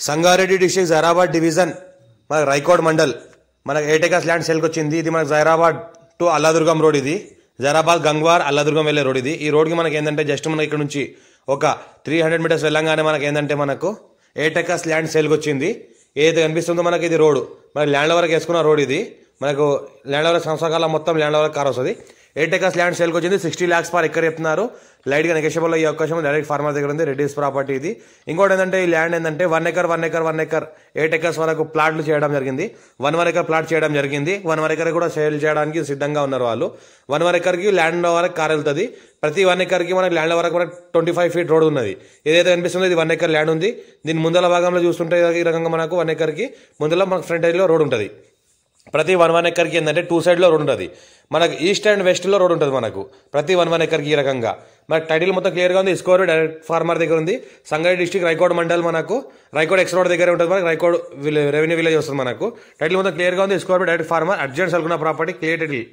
Sangareddy district Zaheerabad division మన రైకోడ్ మండల్ మనకు 8 acres land సేల్కి వచ్చింది. ఇది మనకు జైరాబాద్ టు అల్లాదుర్గం రోడ్. ఇది జైరాబాద్ గంగ్వార్ అల్లాదుర్గం వెళ్ళే రోడ్. ఈ రోడ్కి మనకి ఏంటంటే జస్ట్ మనకి ఇక్కడ నుంచి ఒక 300 మీటర్స్ వెళ్ళంగానే మనకి ఏంటంటే మనకు 8 ఎకర్స్ ల్యాండ్ సేల్కి వచ్చింది. ఏదైతే కనిపిస్తుందో మనకి ఇది రోడ్, మనకి ల్యాండ్ వరకు వేసుకున్న రోడ్. ఇది మనకు ల్యాండ్ వరకు సంవత్సరాల మొత్తం ల్యాండ్ వరకు కార్ వస్తుంది. 8 ఎకర్స్ ల్యాండ్ సేల్కి వచ్చింది. 60 lakhs పర్ ఎకర్ చెప్తున్నారు. లైట్గా నెగోషియబుల్ అయ్యే అవకాశం డైరెక్ట్ ఫార్మర్ దగ్గర ఉంది. రెడ్డిస్ ప్రాపర్టీ ఇది. ఇంకోటి ఏంటంటే ఈ ల్యాండ్ ఏంటంటే 1 ఎకర్ 8 ఎకర్స్ వరకు ప్లాట్లు చేయడం జరిగింది. 1 ఎకర్ ప్లాట్ చేయడం జరిగింది. 1 ఎకర్ కూడా సేల్ చేయడానికి సిద్ధంగా ఉన్నారు వాళ్ళు. 1 ఎకర్కి ల్యాండ్ వరకు కార్ వెళ్తుంది. ప్రతి 1 ఎకర్కి మనకి ల్యాండ్ వరకు మనకి 25 feet రోడ్ ఉన్నది. ఏదైతే కనిపిస్తుందో ఇది 1 ఎకర్ ల్యాండ్ ఉంది. దీని ముందల భాగంలో చూస్తుంటే ఈ రకంగా మనకు 1 ఎకర్కి ముందల మనకు ఫ్రంట్ లో రోడ్ ఉంటుంది. ప్రతి 1 ఎకర్కి ఏంటంటే 2 sides రోడ్ ఉంటుంది. మనకు ఈస్ట్ అండ్ వెస్ట్లో రోడ్ ఉంటుంది మనకు ప్రతి 1 ఎకర్కి ఈ రకంగా. మనకు టైటిల్ మొత్తం క్లియర్గా ఉంది. స్కోర్ డైరెక్ట్ ఫార్మర్ దగ్గర ఉంది. సంగారెడ్డి డిస్ట్రిక్ట్ రైకోడ్ మండల్ మనకు రైకోడ్ ఎక్స్ రోడ్ దగ్గర ఉంటుంది. మనకు రైకోడ్ రెవెన్యూ విలేజ్ వస్తుంది. మనకు టైటిల్ మొత్తం క్లియర్గా ఉంది. స్కోర్ డైరెక్ట్ ఫార్మర్ అర్జెంట్ సల్కున్న ప్రాపర్టీ క్లియర్ టైటిల్.